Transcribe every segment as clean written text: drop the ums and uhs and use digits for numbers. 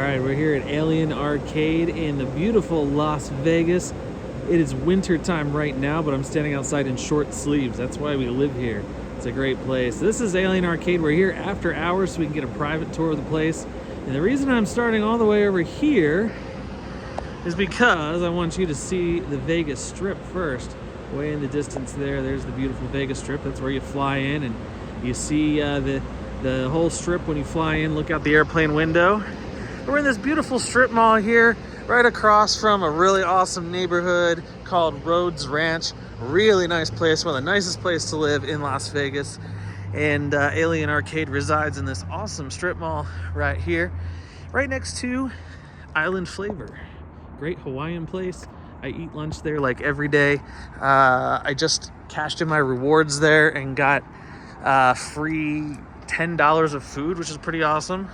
right, we're here at Alien Arcade in the beautiful Las Vegas. It is winter time right now, but I'm standing outside in short sleeves. That's why we live here. It's a great place. This is Alien Arcade. We're here after hours so we can get a private tour of the place. And the reason I'm starting all the way over here is because I want you to see the Vegas Strip first. Way in the distance there's the beautiful Vegas Strip. That's where you fly in and you see the whole strip when you fly in. Look out the airplane window. We're in this beautiful strip mall here, right across from a really awesome neighborhood called Rhodes Ranch. Really nice place, one of the nicest places to live in Las Vegas. And Alien Arcade resides in this awesome strip mall right here, right next to Island Flavor. Great Hawaiian place. I eat lunch there like every day. I just cashed in my rewards there and got free $10 of food, which is pretty awesome.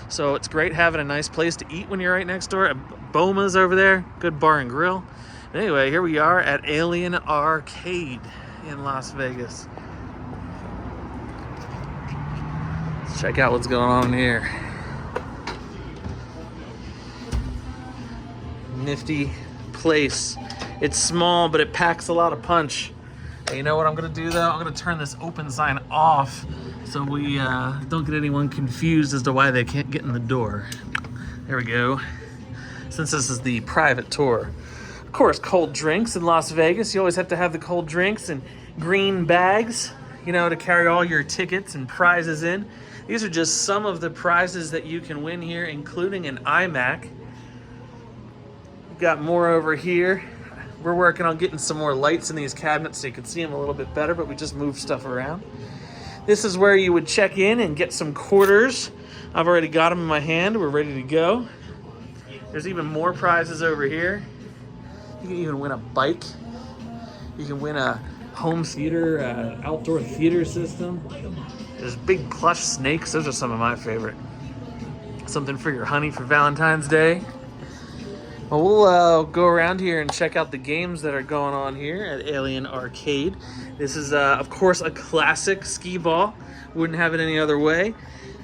So it's great having a nice place to eat when you're right next door. Boma's over there, good bar and grill. Anyway, here we are at Alien Arcade in Las Vegas. Let's check out what's going on here. Nifty place. It's small, but it packs a lot of punch. And you know what I'm gonna do though? I'm gonna turn this open sign off so we don't get anyone confused as to why they can't get in the door. There we go. Since this is the private tour. Of course, cold drinks in Las Vegas. You always have to have the cold drinks and green bags, you know, to carry all your tickets and prizes in. These are just some of the prizes that you can win here, including an iMac. We've got more over here. We're working on getting some more lights in these cabinets so you can see them a little bit better, but we just moved stuff around. This is where you would check in and get some quarters. I've already got them in my hand. We're ready to go. There's even more prizes over here. You can even win a bike. You can win a home theater, outdoor theater system. There's big plush snakes. Those are some of my favorite. Something for your honey for Valentine's Day. Well, we'll go around here and check out the games that are going on here at Alien Arcade. This is, of course, a classic skee ball. Wouldn't have it any other way.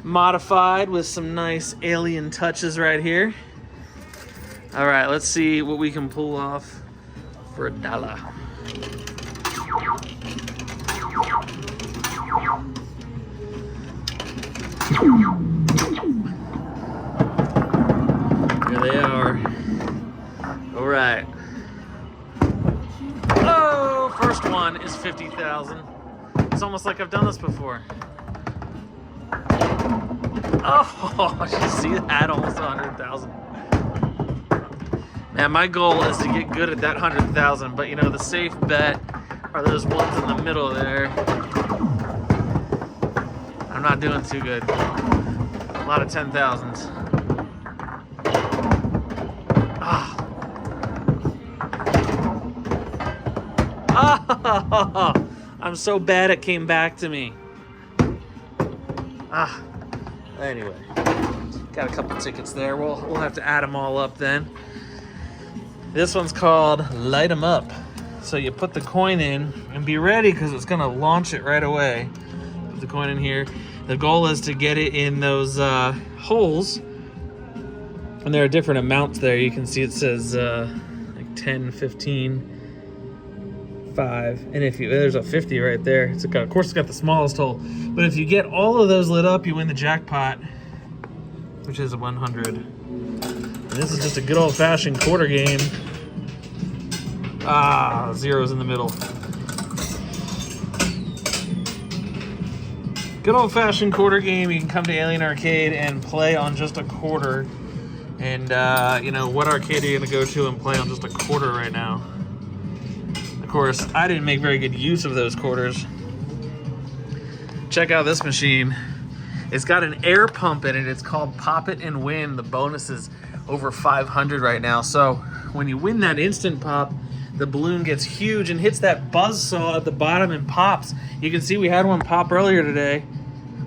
Modified with some nice alien touches right here. All right, let's see what we can pull off for $1. Here they are. All right. Oh, first one is 50,000. It's almost like I've done this before. Oh, you see that? Almost 100,000. Man, my goal is to get good at that 100,000, but you know, the safe bet are those ones in the middle there. I'm not doing too good. A lot of 10,000s. Oh, I'm so bad it came back to me. Anyway, got a couple tickets there. We'll have to add them all up then. This one's called Light 'em Up. So you put the coin in and be ready because it's gonna launch it right away. Put the coin in here. The goal is to get it in those holes. And there are different amounts there. You can see it says like 10, 15, 5, and if you there's a 50 right there. It's got, of course, it's got the smallest hole. But if you get all of those lit up, you win the jackpot, which is a 100. And this is just a good old-fashioned quarter game. Zeros in the middle. Good old-fashioned quarter game. You can come to Alien Arcade and play on just a quarter. And you know, what arcade are you gonna go to and play on just a quarter right now? Of course, I didn't make very good use of those quarters. Check out this machine. It's got an air pump in it. It's called Pop It and Win. The bonus is over 500 right now. So when you win that instant pop, the balloon gets huge and hits that buzz saw at the bottom and pops. You can see we had one pop earlier today.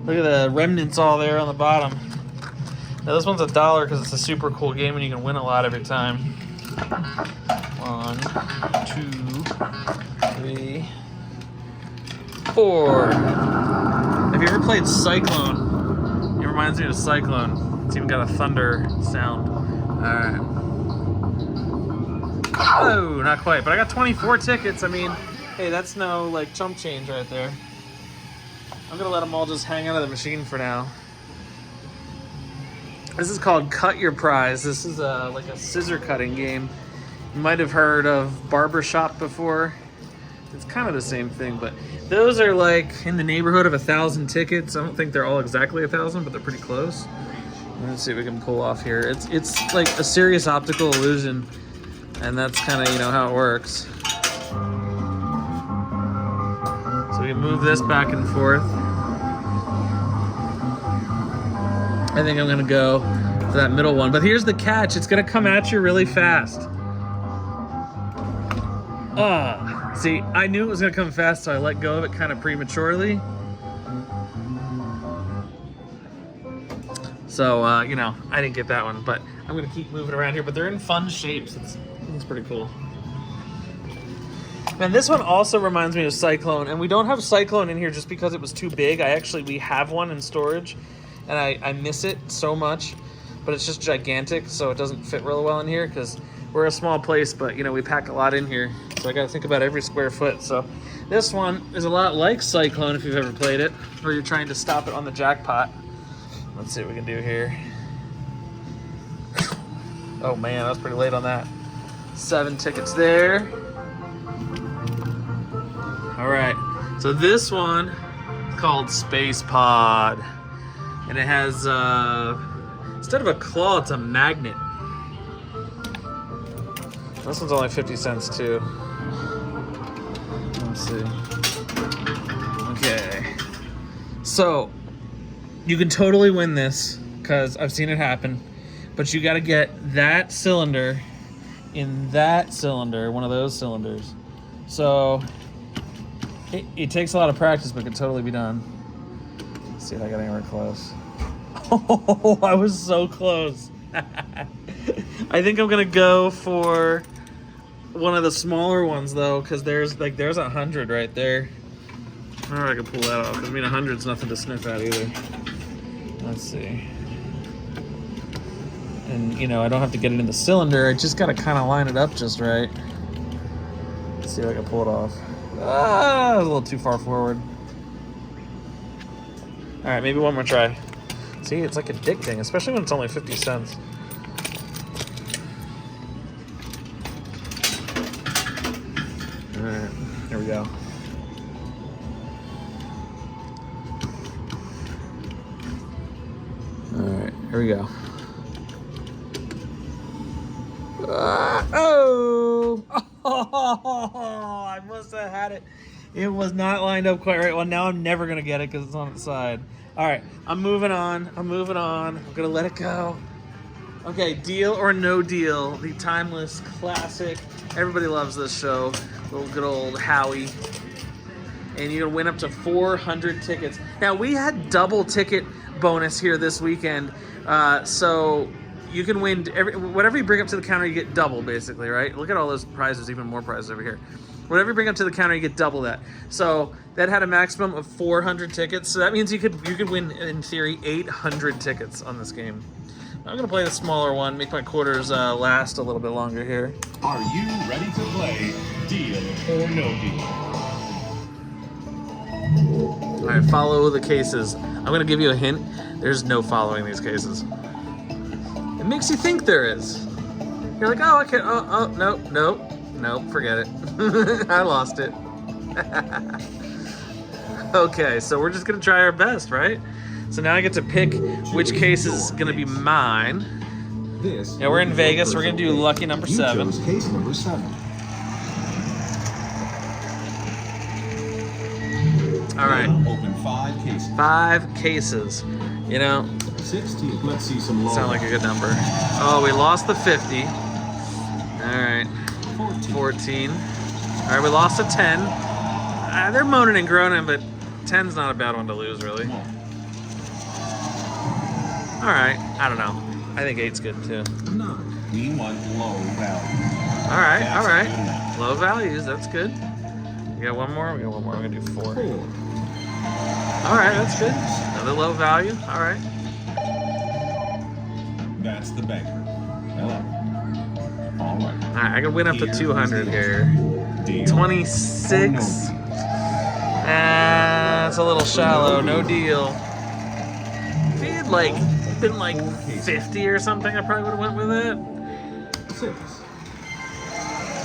Look at the remnants all there on the bottom. Now this one's $1 because it's a super cool game and you can win a lot every time. 1, 2, 3, 4. Have you ever played Cyclone? You reminds me of Cyclone. It's even got a thunder sound. Alright. Oh, not quite. But I got 24 tickets. I mean, hey, that's no, like, chump change right there. I'm gonna let them all just hang out of the machine for now. This is called Cut Your Prize. This is like a scissor cutting game. You might have heard of Barbershop before. It's kind of the same thing, but those are like in the neighborhood of 1,000 tickets. I don't think they're all exactly 1,000, but they're pretty close. Let's see if we can pull off here. It's like a serious optical illusion, and that's kind of, you know, how it works. So we move this back and forth. I think I'm gonna go for that middle one, but here's the catch. It's gonna come at you really fast. See, I knew it was gonna come fast, so I let go of it kind of prematurely. So, you know, I didn't get that one, but I'm gonna keep moving around here, but they're in fun shapes. It's pretty cool. And this one also reminds me of Cyclone, and we don't have Cyclone in here just because it was too big. We have one in storage, and I miss it so much, but it's just gigantic, so it doesn't fit real well in here because we're a small place, but, you know, we pack a lot in here, so I gotta think about every square foot. So this one is a lot like Cyclone if you've ever played it, or you're trying to stop it on the jackpot. Let's see what we can do here. Oh man, I was pretty late on that. 7 tickets there. All right, so this one is called Space Pod, and it has, instead of a claw, it's a magnet. This one's only 50 cents too. Let's see. Okay. So, you can totally win this, because I've seen it happen, but you gotta get that cylinder in that cylinder, one of those cylinders. So, it takes a lot of practice, but it can totally be done. Let's see if I got anywhere close. Oh, I was so close. I think I'm gonna go for one of the smaller ones though, because there's 100 right there. I don't know if I can pull that off. I mean, 100's nothing to sniff at either. Let's see. And, you know, I don't have to get it in the cylinder. I just gotta kind of line it up just right. Let's see if I can pull it off. Ah, I was a little too far forward. All right, maybe one more try. See, it's like addicting, especially when it's only 50 cents. All right, here we go. All right, here we go. Oh, I must have had it. It was not lined up quite right. Well, now I'm never going to get it because it's on its side. All right, I'm moving on. I'm going to let it go. Okay, Deal or No Deal, the timeless classic. Everybody loves this show. Little good old Howie. And you're going to win up to 400 tickets. Now, we had double ticket bonus here this weekend. So you can win whatever you bring up to the counter, you get double, basically, right? Look at all those prizes, even more prizes over here. Whatever you bring up to the counter, you get double that. So that had a maximum of 400 tickets. So that means you could win, in theory, 800 tickets on this game. I'm gonna play the smaller one, make my quarters last a little bit longer here. Are you ready to play Deal or No Deal? All right, follow the cases. I'm gonna give you a hint. There's no following these cases. It makes you think there is. You're like, oh, okay, nope, forget it. I lost it. Okay, so we're just gonna try our best, right? So now I get to pick which case is gonna be mine. Yeah, we're in Vegas. We're gonna do lucky number 7. Case number 7. All right. Open 5 cases. 5 cases. You know, 16. Let's see some low. Sound like a good number. Oh, we lost the 50. All right. 14. All right, we lost a 10. They're moaning and groaning, but 10's not a bad one to lose, really. All right, I don't know. I think 8's good too. 9. We want low value. All right. Low values, that's good. We got one more. I'm gonna do 4. 4. All right, that's good. Another low value. All right. That's the banker. 11. All right. All right, I can win up to 200 here. Deal 26. That's a little shallow. No deal. If he had like been like 50 or something, I probably would have went with it. 6.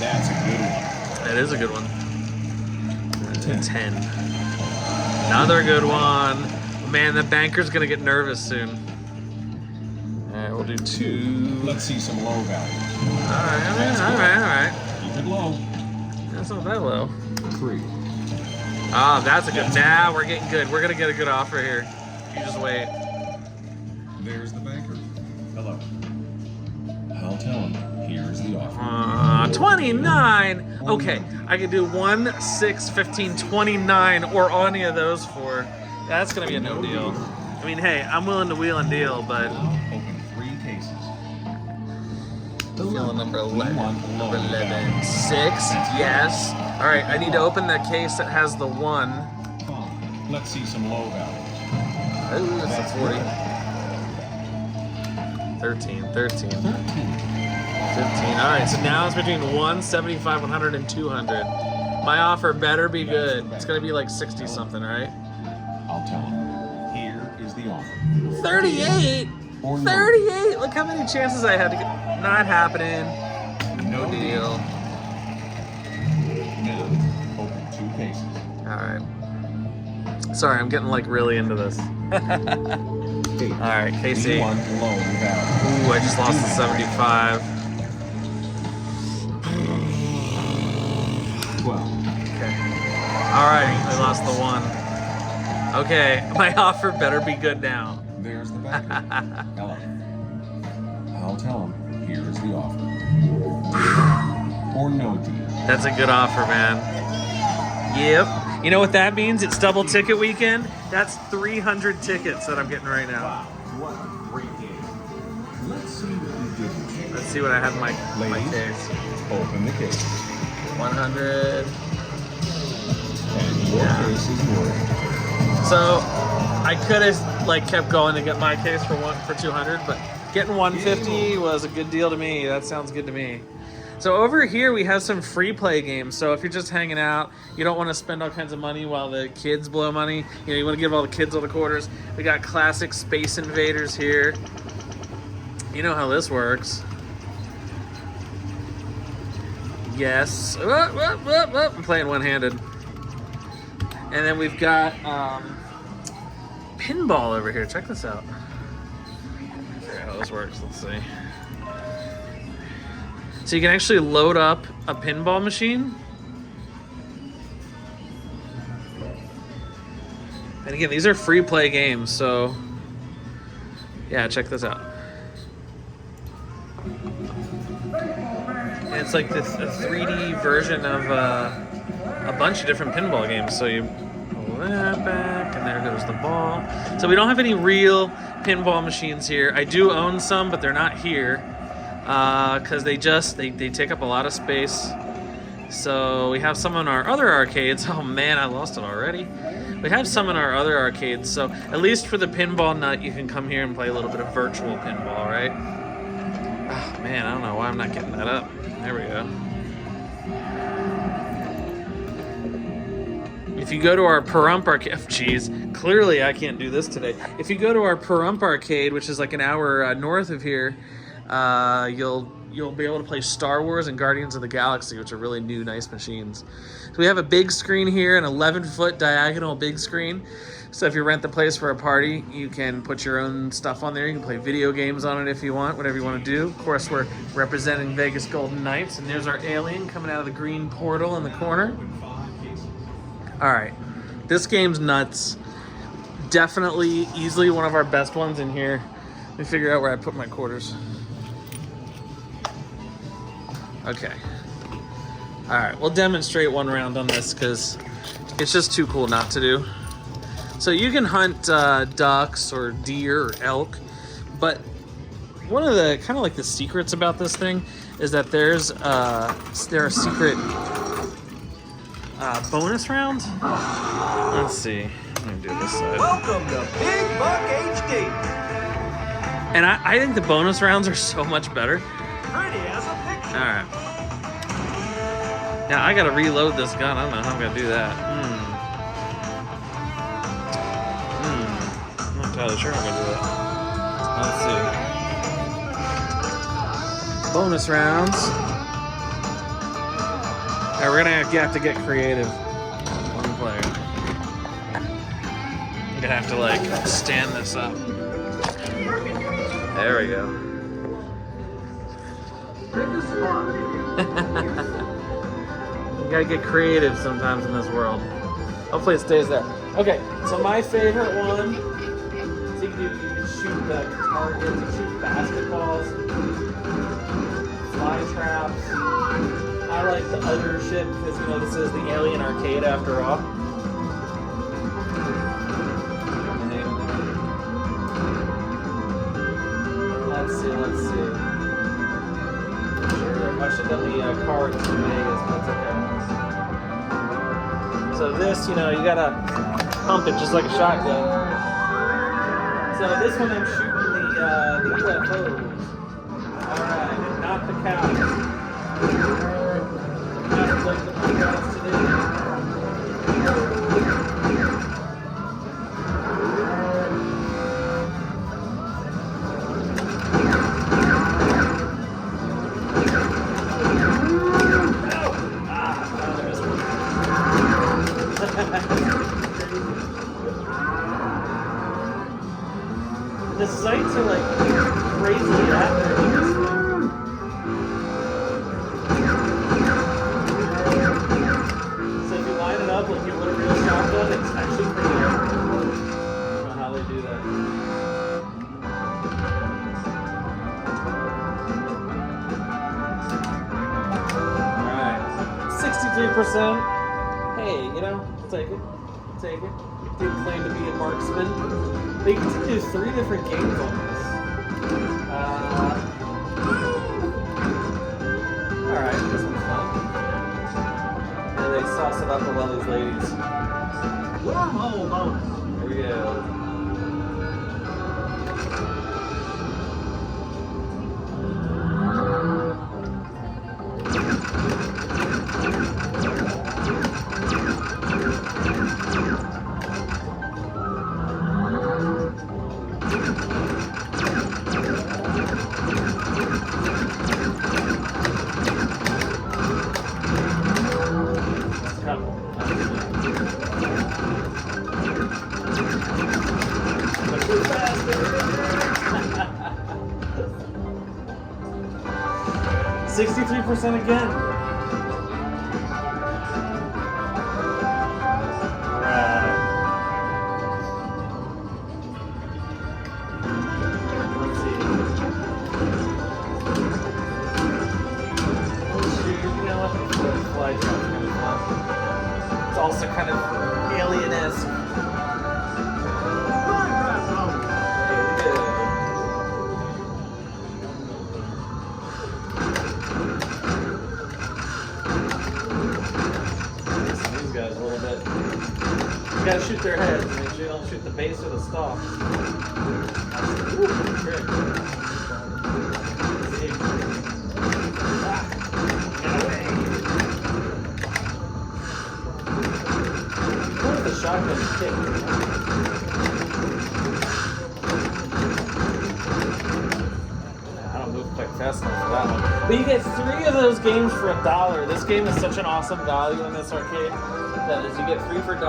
That's a good one. That is a good one. 10. Another good one. Man, the banker's gonna get nervous soon. All right, we'll do 2. Let's see some low value. All right. Keep it low. That's not that low. 3. Ah, that's a good. Now we're getting good. We're gonna get a good offer here. You just wait. There's the banker. Hello. I'll tell him. Here's the offer. 29. Okay, I can do 1, 6, 15, 29, or any of those 4. That's gonna be a no deal. I mean, hey, I'm willing to wheel and deal, but Open 3 cases. feeling number 11. Number 11. 6. Yes. All right, I need to open the case that has the 1. Let's see some low value. Ooh, that's a 40. 13. 15. All right, so now it's between 175, 100, and 200. My offer better be good. It's gonna be like 60 something, right? I'll tell him. Here is the offer. 38. Or no. 38. Look how many chances I had to get. Not happening. No deal. Now, open 2 cases. All right. Sorry, I'm getting like really into this. 8. All right, KC. 1 low value. Ooh, I just lost the 75. 12. Okay. All right, I lost the 1. Okay, my offer better be good now. There's the banker. Hello. I'll tell him. Here is the offer. Or no deal. That's a good offer, man. Yep. You know what that means? It's double ticket weekend. That's 300 tickets that I'm getting right now. Wow, what a great game. Let's see what you did. Let's see what I have in my case. Open the case. 100. And your case is worth. So I could have like kept going to get my case for 200, but getting 150 was a good deal to me. That sounds good to me. So over here we have some free play games. So if you're just hanging out, you don't want to spend all kinds of money while the kids blow money. You know, you want to give all the kids all the quarters. We got classic Space Invaders here. You know how this works. Yes. I'm playing one-handed. And then we've got pinball over here. Check this out. Let's see how this works. Let's see. So you can actually load up a pinball machine. And again, these are free play games, so yeah, check this out. And it's like this a 3D version of a bunch of different pinball games. So you pull that back, and there goes the ball. So we don't have any real pinball machines here. I do own some, but they're not here. Because they take up a lot of space. So we have some in our other arcades. Oh man, I lost it already. We have some in our other arcades. So at least for the pinball nut, you can come here and play a little bit of virtual pinball, right? Oh man, I don't know why I'm not getting that up. There we go. If you go to our Pahrump arcade, geez, clearly I can't do this today. If you go to our Pahrump arcade, which is like an hour north of here, you'll be able to play Star Wars and Guardians of the Galaxy, which are really new, nice machines. So we have a big screen here, an 11-foot diagonal big screen. So if you rent the place for a party, you can put your own stuff on there. You can play video games on it if you want, whatever you want to do. Of course, we're representing Vegas Golden Knights, and there's our alien coming out of the green portal in the corner. All right, this game's nuts. Definitely, easily one of our best ones in here. Let me figure out where I put my quarters. Okay. All right, we'll demonstrate one round on this because it's just too cool not to do. So you can hunt ducks or deer or elk, but one of the kind of like the secrets about this thing is that there are secret bonus rounds. Let's see. I'm gonna do this side. Welcome to Big Buck HD. And I think the bonus rounds are so much better. Pretty as a picture. All right. Now I gotta reload this gun. I don't know how I'm gonna do that. I'm not entirely sure how I'm gonna do that. Let's see. Bonus rounds. All right, we're gonna have to get creative. One player. I'm gonna have to like stand this up. There we go. You gotta get creative sometimes in this world. Hopefully it stays there. Okay, so my favorite one, so you can shoot the targets, you can shoot basketballs, fly traps. I like the other ship because this is the Alien Arcade after all. Let's see. I should have done the cards in Vegas, but that's okay. So this, you gotta pump it just like a shotgun. So this one I'm shooting the UFOs. Alright, and not the cows. Not like the cows today. The sights are like crazy accurate in this thing. So if you line it up like you would a real shotgun, it's actually pretty accurate. I don't know how they do that. Alright. 63%. Hey, I'll take it. Didn't claim to be a marksman. They can do 3 different games on this. Alright, this one's fun. And they sauce it up with all these ladies. Wormhole bonus. Here we go. $63% again. Alright. Let's see. Fly trap's kind of fun. It's also kind of alien-esque. You gotta shoot their heads, make sure you don't shoot the base or the stalk. Ooh, good trick. What if the shotgun kick? I don't move quite fast enough for that one. But you get 3 of those games for $1. This game is such an awesome value in this arcade. That is, you get 3 for $1.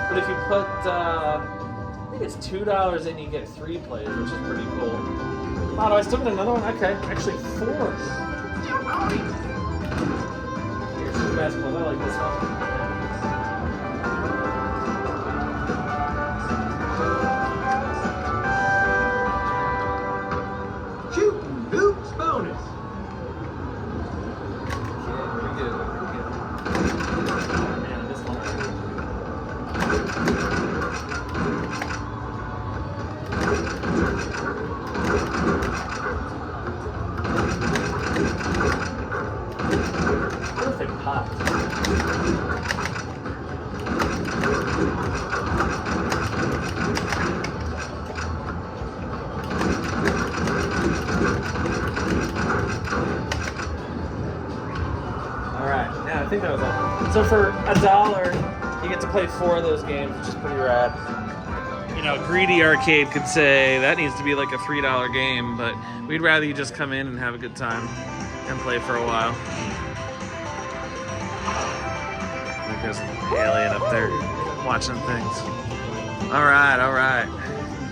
But if you put, I think it's $2 in, you get 3 plays, which is pretty cool. Oh, do I still get another one? Okay, actually 4. Here's some basketballs. I like this one. Shooting hoops bonus. Perfect pot. think that was all. So for $1, you get to play 4 of those games, which is pretty rad. You know, greedy arcade could say that needs to be like a $3 game, but we'd rather you just come in and have a good time and play for a while. There's an alien up there watching things. All right.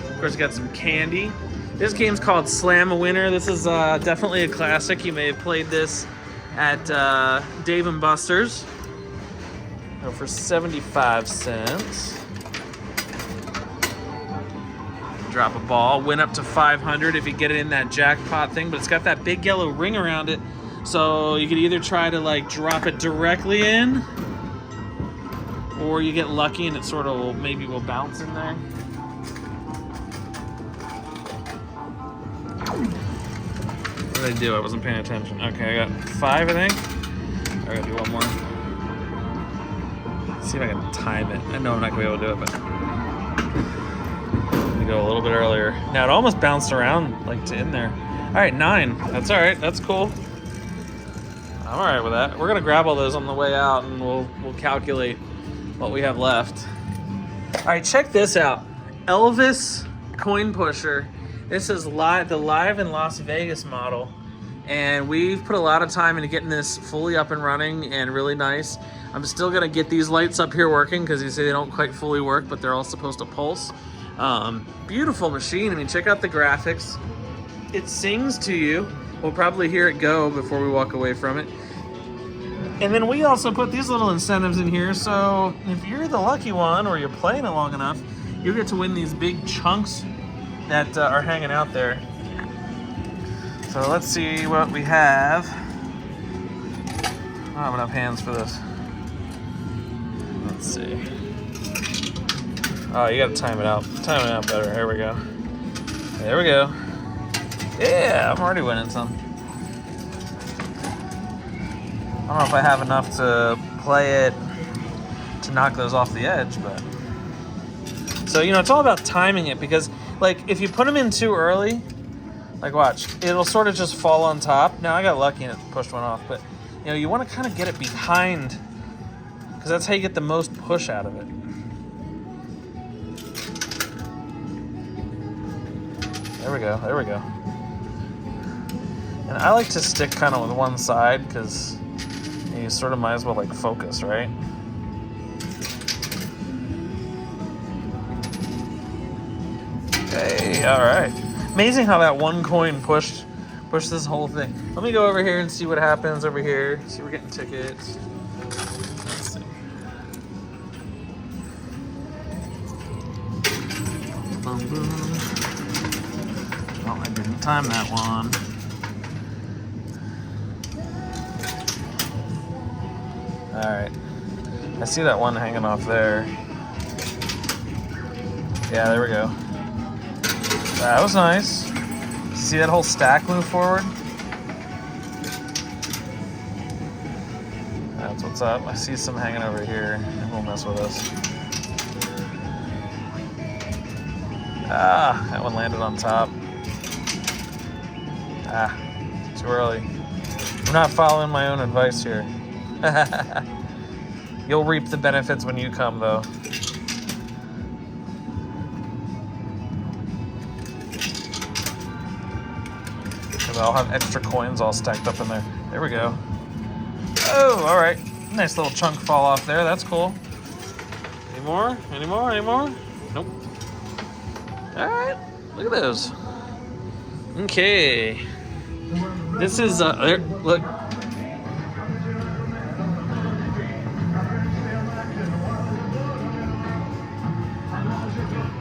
Of course, got some candy. This game's called Slam a Winner. This is definitely a classic. You may have played this at Dave & Buster's for 75 cents. Drop a ball, win up to 500 if you get it in that jackpot thing, but it's got that big yellow ring around it, so you could either try to like drop it directly in, or you get lucky and it sort of maybe will bounce in there. What did I do? I wasn't paying attention. Okay, I got 5, I think. I gotta do one more. Let's see if I can time it. I know I'm not gonna be able to do it, but I'm gonna go a little bit earlier. Now it almost bounced around like to in there. All right, 9. That's all right. That's cool. I'm all right with that. We're gonna grab all those on the way out, and we'll calculate what we have left. All right, check this out. Elvis coin pusher. This is the live in Las Vegas model, and we've put a lot of time into getting this fully up and running and really nice. I'm still gonna get these lights up here working because you say they don't quite fully work, but they're all supposed to pulse. Beautiful machine. I mean, check out the graphics. It sings to you. We'll probably hear it go before we walk away from it. And then we also put these little incentives in here, so if you're the lucky one or you're playing it long enough, you'll get to win these big chunks that are hanging out there. So let's see what we have. I don't have enough hands for this. Let's see. Oh, you gotta time it out. Time it out better. Here we go. There we go. Yeah, I'm already winning some. I don't know if I have enough to play it to knock those off the edge, but... So, you know, it's all about timing it, because, like, if you put them in too early, like, watch, it'll sort of just fall on top. Now, I got lucky and it pushed one off, but, you know, you want to kind of get it behind, because that's how you get the most push out of it. There we go, there we go. And I like to stick kind of with one side, because you sort of might as well, like, focus, right? Hey, all right. Amazing how that one coin pushed this whole thing. Let me go over here and see what happens over here. See, we're getting tickets. Let's see. Boom, boom. Oh, I didn't time that one. All right. I see that one hanging off there. Yeah, there we go. That was nice. See that whole stack move forward? That's what's up. I see some hanging over here. It won't mess with us. Ah, that one landed on top. Ah, too early. I'm not following my own advice here. You'll reap the benefits when you come, though. I'll have extra coins all stacked up in there. There we go. Oh, all right. Nice little chunk fall off there. That's cool. Any more? Any more? Any more? Nope. All right. Look at those. Okay. This is, there, look.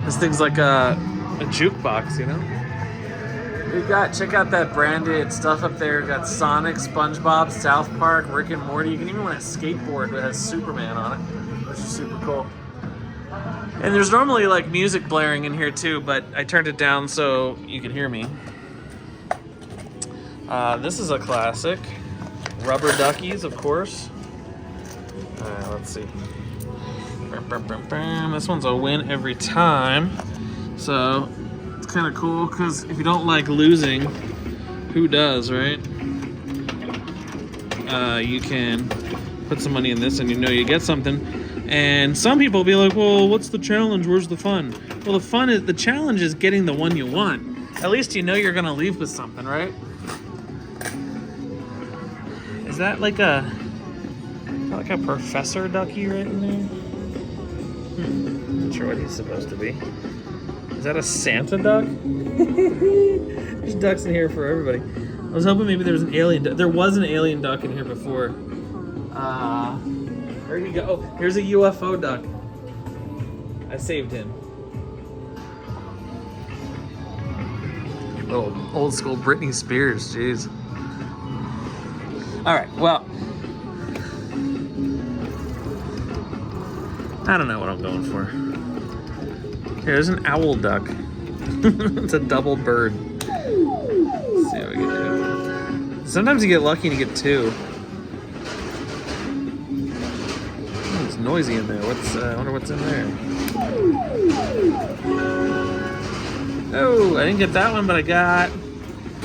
This thing's like a jukebox, you know? We've got, check out that branded stuff up there. We've got Sonic, SpongeBob, South Park, Rick and Morty. You can even win a skateboard that has Superman on it, which is super cool. And there's normally like music blaring in here too, but I turned it down so you can hear me. This is a classic. Rubber Duckies, of course. Let's see. This one's a win every time. So it's kind of cool because if you don't like losing, who does, right? You can put some money in this and you know you get something. And some people will be like, well, what's the challenge? Where's the fun? Well, the challenge is getting the one you want. At least you know you're gonna leave with something, right? Is that like a professor ducky right in there? Not sure what he's supposed to be. Is that a Santa duck? There's ducks in here for everybody. I was hoping maybe there was an alien duck. There was an alien duck in here before. Where'd he go? Oh, here's a UFO duck. I saved him. Little old school Britney Spears, jeez. All right, well, I don't know what I'm going for. Here's an owl duck. It's a double bird. Let's see what we can do. Sometimes you get lucky and you get two. Oh, it's noisy in there. I wonder what's in there. Oh, I didn't get that one, but I got...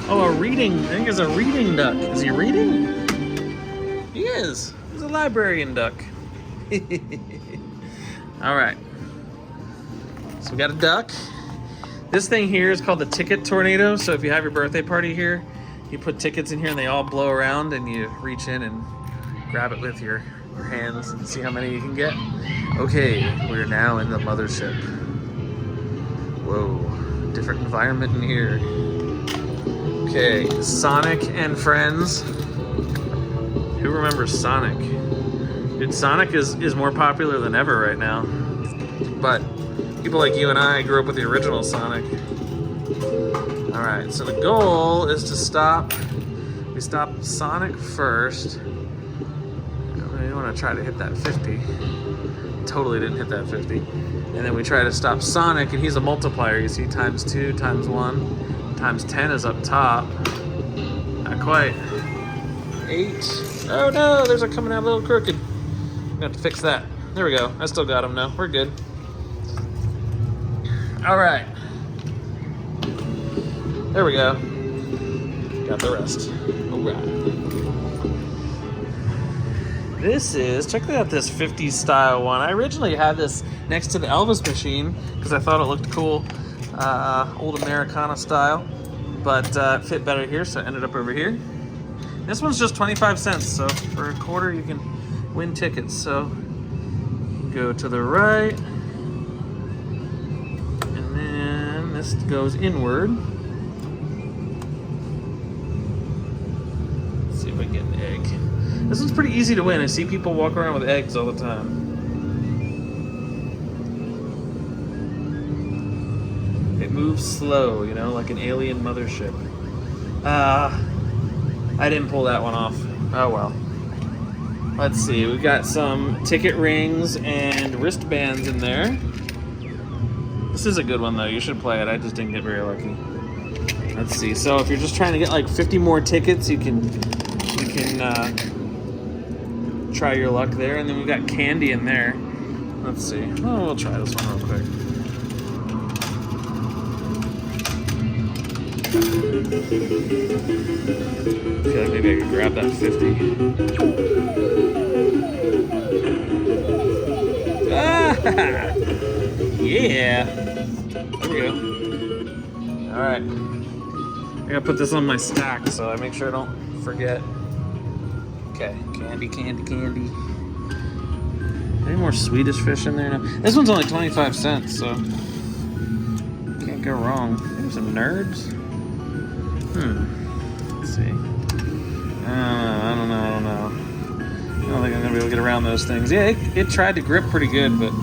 Oh, a reading. I think it's a reading duck. Is he reading? He is. He's a librarian duck. All right. So we got a duck. This thing here is called the ticket tornado. So if you have your birthday party here, you put tickets in here and they all blow around and you reach in and grab it with your hands and see how many you can get. Okay, we're now in the mothership. Whoa, different environment in here. Okay, Sonic and Friends. Who remembers Sonic? Dude, Sonic is more popular than ever right now. But people like you and I grew up with the original Sonic. Alright, so the goal is to stop. We stop Sonic first. We want to try to hit that 50. Totally didn't hit that 50. And then we try to stop Sonic, and he's a multiplier. You see, times 2, times 1, times 10 is up top. Not quite. 8. Oh no, there's a coming out a little crooked. I'm gonna have to fix that. There we go. I still got him now. We're good. All right. There we go. Got the rest. All right. This is, check out this 50s style one. I originally had this next to the Elvis machine because I thought it looked cool, old Americana style, but it fit better here, so it ended up over here. This one's just 25 cents, so for a quarter you can win tickets. So go to the right, and then this goes inward. Let's see if I get an egg. This one's pretty easy to win. I see people walk around with eggs all the time. It moves slow, you know, like an alien mothership. I didn't pull that one off. Oh well. Let's see, we've got some ticket rings and wristbands in there. This is a good one though, you should play it. I just didn't get very lucky. Let's see, so if you're just trying to get like 50 more tickets, you can try your luck there. And then we've got candy in there. Let's see, oh, we'll try this one real quick. I feel like maybe I could grab that 50. Ah! Yeah! There we go. Alright. I gotta put this on my stack so I make sure I don't forget. Okay, candy, candy, candy. Any more Swedish fish in there now? This one's only 25 cents, so can't go wrong. Maybe some nerds? Let's see. I don't know. I don't think I'm gonna be able to get around those things. Yeah, it tried to grip pretty good, but...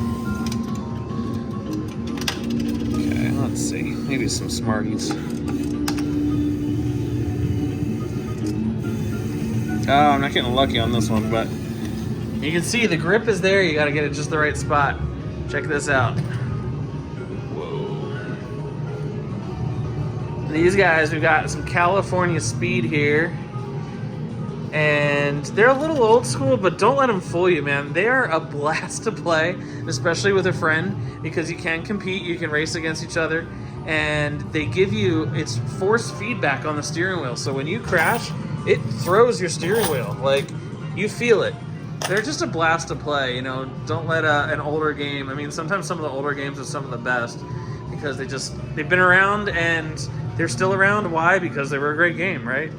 Okay, let's see. Maybe some Smarties. Oh, I'm not getting lucky on this one, but... You can see the grip is there. You gotta get it just the right spot. Check this out. These guys, we've got some California Speed here, and they're a little old school, but don't let them fool you, man. They are a blast to play, especially with a friend, because you can compete, you can race against each other, and they give you, it's force feedback on the steering wheel, so when you crash, it throws your steering wheel, like, you feel it. They're just a blast to play, you know. Don't let an older game. I mean, sometimes some of the older games are some of the best because they've been around and they're still around. Why? Because they were a great game, right?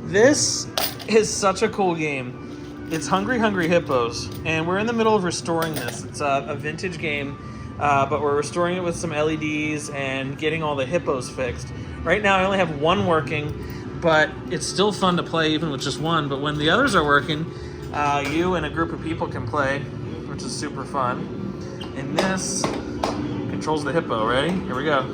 This is such a cool game. It's Hungry Hungry Hippos, and we're in the middle of restoring this. It's a vintage game, but we're restoring it with some LEDs and getting all the hippos fixed. Right now, I only have one working, but it's still fun to play even with just one. But when the others are working, you and a group of people can play, which is super fun. And this controls the hippo. Ready? Here we go.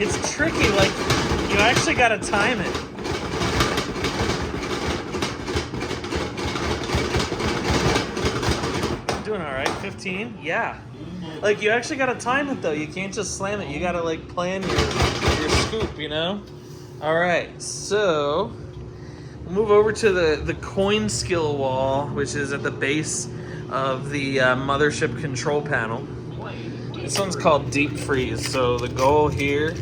It's tricky, like, you actually gotta time it. Doing all right, 15, yeah. Like, you actually gotta time it, though. You can't just slam it. You gotta, like, plan your scoop, you know? All right, so we'll move over to the coin skill wall, which is at the base of the mothership control panel. This one's called Deep Freeze. So the goal here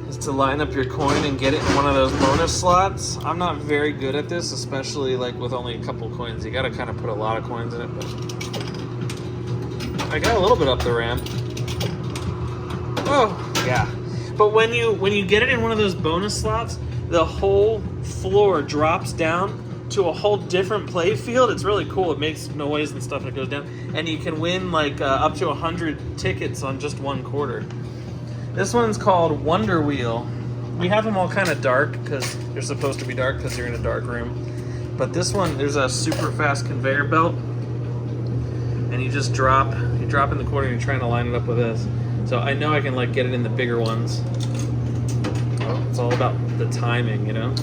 is to line up your coin and get it in one of those bonus slots. I'm not very good at this, especially like with only a couple coins. You gotta kind of put a lot of coins in it, but I got a little bit up the ramp. Oh, yeah. But when you get it in one of those bonus slots, the whole floor drops down to a whole different play field. It's really cool. It makes noise and stuff and it goes down. And you can win like up to 100 tickets on just one quarter. This one's called Wonder Wheel. We have them all kind of dark because they're supposed to be dark because you're in a dark room. But this one, there's a super fast conveyor belt. And you just drop in the quarter and you're trying to line it up with this. So I know I can like get it in the bigger ones. It's all about the timing, you know?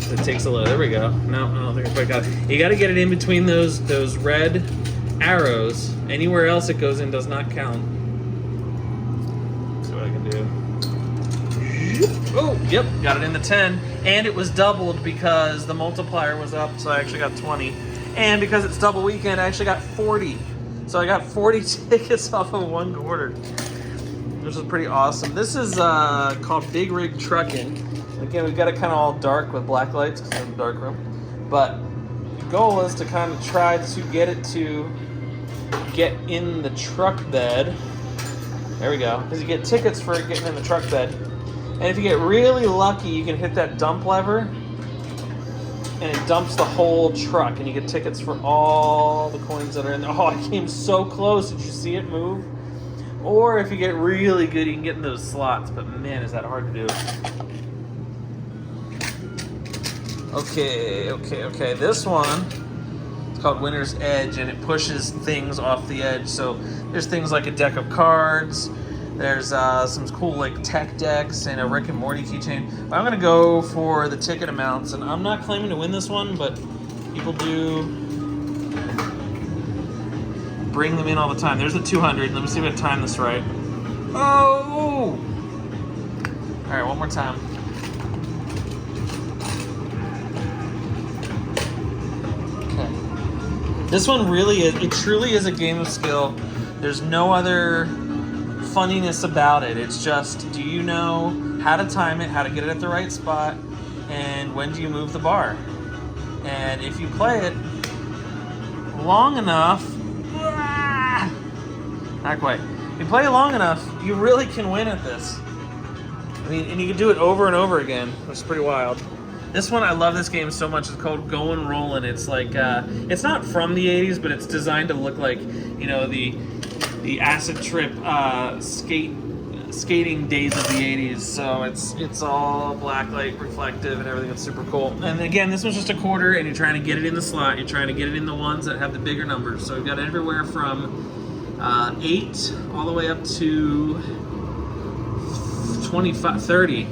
It takes a little. There we go. No, I don't think I quite got it. You got to get it in between those red arrows. Anywhere else it goes in does not count. Let's see what I can do. Oh, yep, got it in the 10. And it was doubled because the multiplier was up, so I actually got 20. And because it's double weekend, I actually got 40. So I got 40 tickets off of one quarter, which is pretty awesome. This is called Big Rig Trucking. Again, we've got it kind of all dark with black lights because we're in a dark room. But the goal is to kind of try to get it to get in the truck bed. There we go. Because you get tickets for getting in the truck bed. And if you get really lucky, you can hit that dump lever. And it dumps the whole truck. And you get tickets for all the coins that are in there. Oh, I came so close. Did you see it move? Or if you get really good, you can get in those slots. But man, is that hard to do. Okay. This one, it's called Winner's Edge, and it pushes things off the edge. So there's things like a deck of cards. There's some cool like tech decks and a Rick and Morty keychain. But I'm gonna go for the ticket amounts, and I'm not claiming to win this one, but people do bring them in all the time. There's the 200. Let me see if I time this right. Oh! All right, one more time. This one really is, it truly is a game of skill. There's no other funniness about it. It's just, do you know how to time it, how to get it at the right spot, and when do you move the bar? And if you play it long enough, not quite. If you play it long enough, you really can win at this. I mean, and you can do it over and over again, which is pretty wild. This one, I love this game so much. It's called Goin' Rollin'. It's like, it's not from the 80s, but it's designed to look like, you know, the acid trip skating days of the 80s. So it's all blacklight reflective and everything. It's super cool. And again, this one's just a quarter, and you're trying to get it in the slot. You're trying to get it in the ones that have the bigger numbers. So we've got everywhere from 8 all the way up to 25, 30.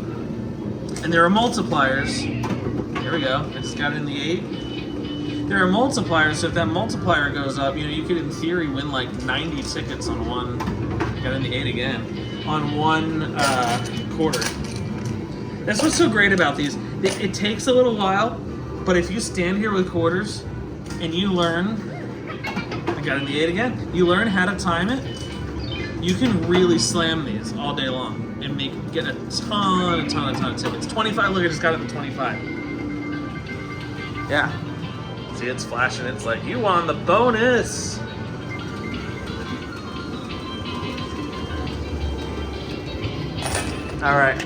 And there are multipliers. There we go. I just got it in the 8. There are multipliers, so if that multiplier goes up, you know, you could in theory win like 90 tickets on got in the 8 again on one quarter. That's what's so great about these. It takes a little while, but if you stand here with quarters and you learn, I got in the 8 again. You learn how to time it. You can really slam these all day long and get a ton of tickets. 25. Look, I just got it in 25. Yeah. See, it's flashing. It's like, you won the bonus. All right.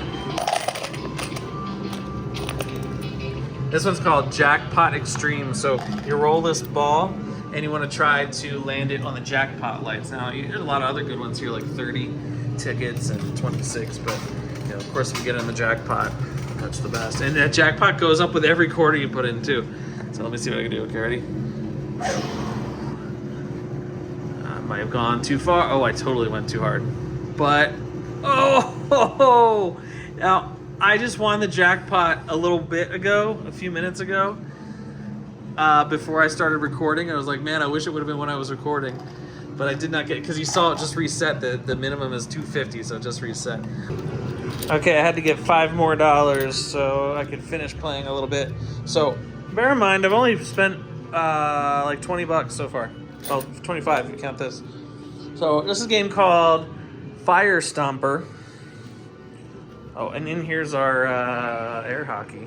This one's called Jackpot Extreme. So you roll this ball and you want to try to land it on the jackpot lights. Now, there's a lot of other good ones here, like 30 tickets and 26, but you know, of course, if you get in the jackpot, that's the best. And that jackpot goes up with every quarter you put in too. So let me see what I can do. Okay, ready? I might have gone too far. Oh, I totally went too hard. But, oh, now I just won the jackpot a little bit ago, a few minutes ago. Before I started recording, I was like, man, I wish it would have been when I was recording. But I did not get, because you saw it just reset. The minimum is $250, so it just reset. Okay, I had to get $5 more so I could finish playing a little bit. So bear in mind, I've only spent like 20 bucks so far. Well, 25 if you count this. So this is a game called Fire Stomper. Oh, and then here's our air hockey.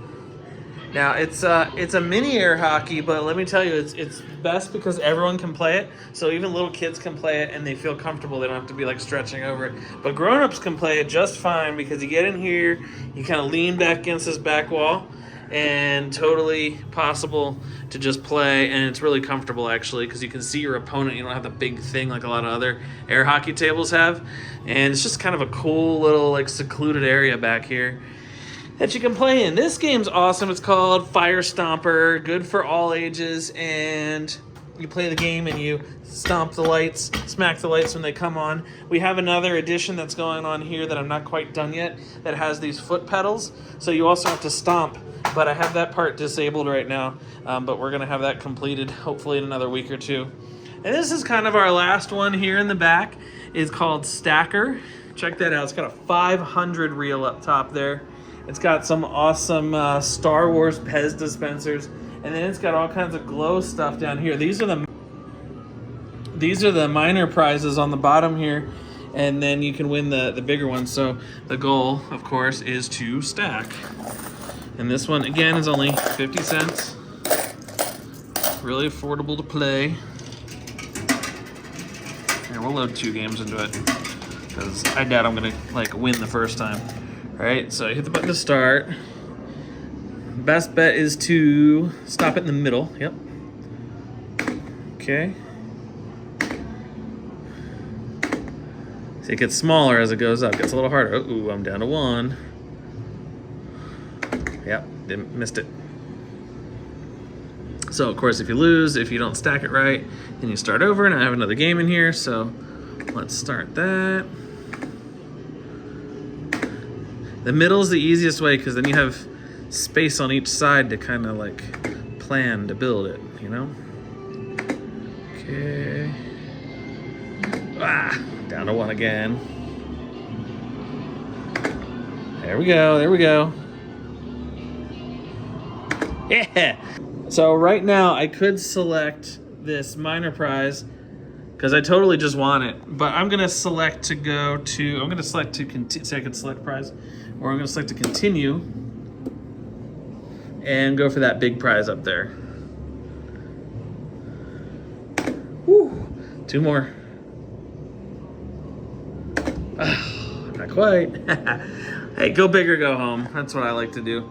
Now it's a mini air hockey, but let me tell you, it's best because everyone can play it. So even little kids can play it and they feel comfortable. They don't have to be like stretching over it. But grown-ups can play it just fine because you get in here, you kind of lean back against this back wall, and totally possible to just play, and it's really comfortable actually because you can see your opponent. You don't have the big thing like a lot of other air hockey tables have, and it's just kind of a cool little like secluded area back here that you can play in. This game's awesome. It's called Fire Stomper, good for all ages, and you play the game and you stomp the lights, smack the lights when they come on. We have another edition that's going on here that I'm not quite done yet that has these foot pedals, so you also have to stomp, but I have that part disabled right now, but we're going to have that completed hopefully in another week or two. And this is kind of our last one here in the back. It's called Stacker. Check that out. It's got a 500 reel up top there. It's got some awesome Star Wars Pez dispensers, and then it's got all kinds of glow stuff down here. These are the minor prizes on the bottom here, and then you can win the bigger ones. So the goal, of course, is to stack. And this one, again, is only 50 cents. Really affordable to play. Here, we'll load 2 games into it, because I doubt I'm gonna like win the first time. All right, so hit the button to start. Best bet is to stop it in the middle. Yep. Okay. See, it gets smaller as it goes up. It gets a little harder. Ooh, I'm down to 1. Yep, missed it. So, of course, if you lose, if you don't stack it right, then you start over, and I have another game in here, so let's start that. The middle is the easiest way because then you have space on each side to kind of like plan to build it, you know? Okay. Down to 1 again. There we go, there we go. Yeah! So right now I could select this minor prize because I totally just want it, but I'm gonna select to go to, I'm gonna select to say I can select prize, or I'm gonna select to continue and go for that big prize up there. Woo! 2 more. Not quite. Hey, go big or go home. That's what I like to do.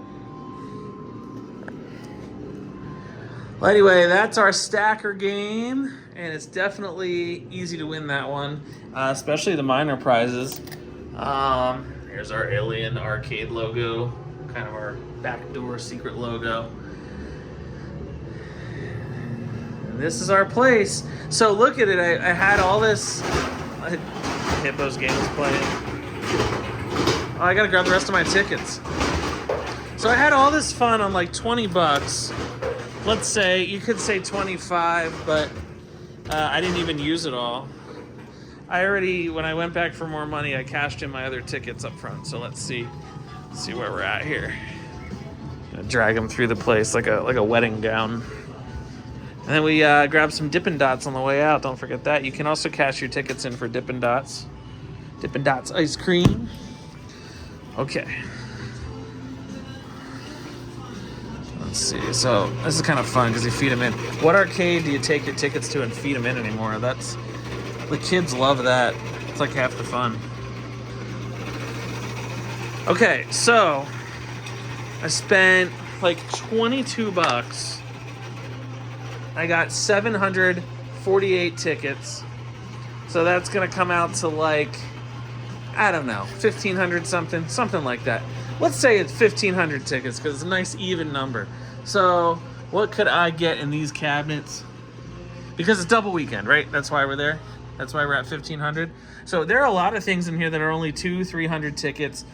Well, anyway, that's our stacker game, and it's definitely easy to win that one, especially the minor prizes. Here's our Alien Arcade logo, kind of our backdoor secret logo. And this is our place. So look at it, I had all this, Hippo's game is playing. Oh, I gotta grab the rest of my tickets. So I had all this fun on like 20 bucks. Let's say, you could say 25, but I didn't even use it all. I already, when I went back for more money, I cashed in my other tickets up front. So let's see where we're at here. Gonna drag them through the place like a wedding gown. And then we grabbed some Dippin' Dots on the way out. Don't forget that. You can also cash your tickets in for Dippin' Dots. Dippin' Dots ice cream. Okay. Let's see. So this is kind of fun because you feed them in. What arcade do you take your tickets to and feed them in anymore? The kids love that. It's like half the fun. Okay, so I spent like $22. I got 748 tickets. So that's gonna come out to like, I don't know, 1,500 something like that. Let's say it's 1,500 tickets because it's a nice even number. So what could I get in these cabinets? Because it's double weekend, right? That's why we're there. That's why we're at 1,500. So there are a lot of things in here that are only 200-300 tickets.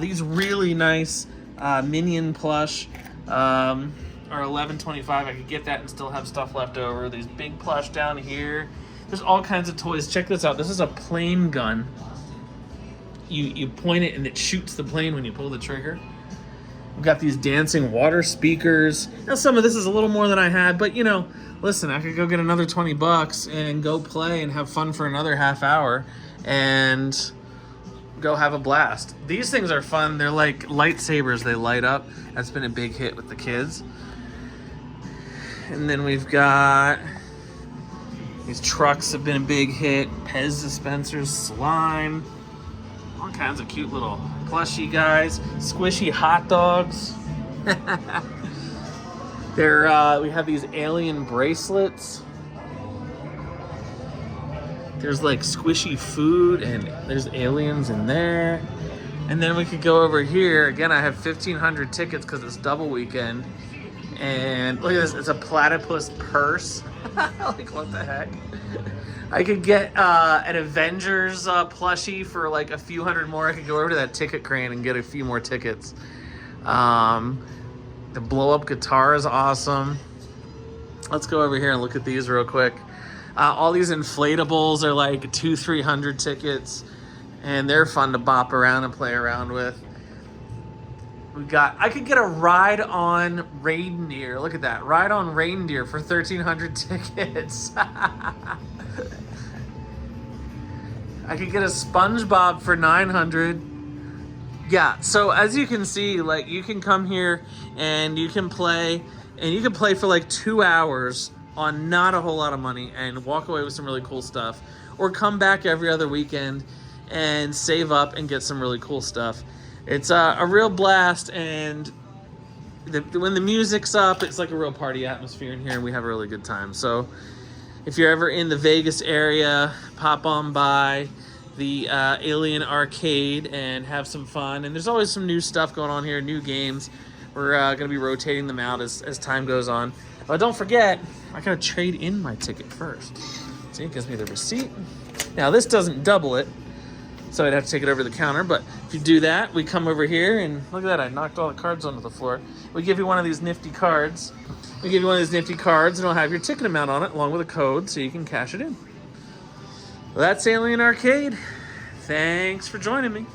These really nice Minion plush are $11.25. I could get that and still have stuff left over. These big plush down here. There's all kinds of toys. Check this out. This is a plane gun. You point it and it shoots the plane when you pull the trigger. We've got these dancing water speakers. Now some of this is a little more than I had, but you know, listen, I could go get another $20 and go play and have fun for another half hour and go have a blast. These things are fun. They're like lightsabers. They light up. That's been a big hit with the kids. And then we've got these trucks have been a big hit. Pez dispensers, slime, all kinds of cute little plushy guys. Squishy hot dogs. We have these alien bracelets. There's like squishy food and there's aliens in there. And then we could go over here. Again, I have 1,500 tickets because it's double weekend. And look at this, it's a platypus purse. Like, what the heck? I could get an Avengers plushie for like a few hundred more. I could go over to that ticket crane and get a few more tickets. The blow-up guitar is awesome. Let's go over here and look at these real quick. All these inflatables are like 200-300 tickets, and they're fun to bop around and play around with. I could get a ride on reindeer. Look at that, ride on reindeer for 1,300 tickets. I could get a SpongeBob for 900. Yeah, so as you can see, like, you can come here and you can play for like 2 hours on not a whole lot of money and walk away with some really cool stuff, or come back every other weekend and save up and get some really cool stuff. It's a real blast, and when the music's up, it's like a real party atmosphere in here, and we have a really good time. So if you're ever in the Vegas area, pop on by the Alien Arcade and have some fun. And there's always some new stuff going on here, new games. We're going to be rotating them out as time goes on. But don't forget, I got to trade in my ticket first. See, it gives me the receipt. Now, this doesn't double it, so I'd have to take it over to the counter. But if you do that, we come over here, and look at that, I knocked all the cards onto the floor. We give you one of these nifty cards. And it'll have your ticket amount on it, along with a code, so you can cash it in. Well, that's Alien Arcade. Thanks for joining me.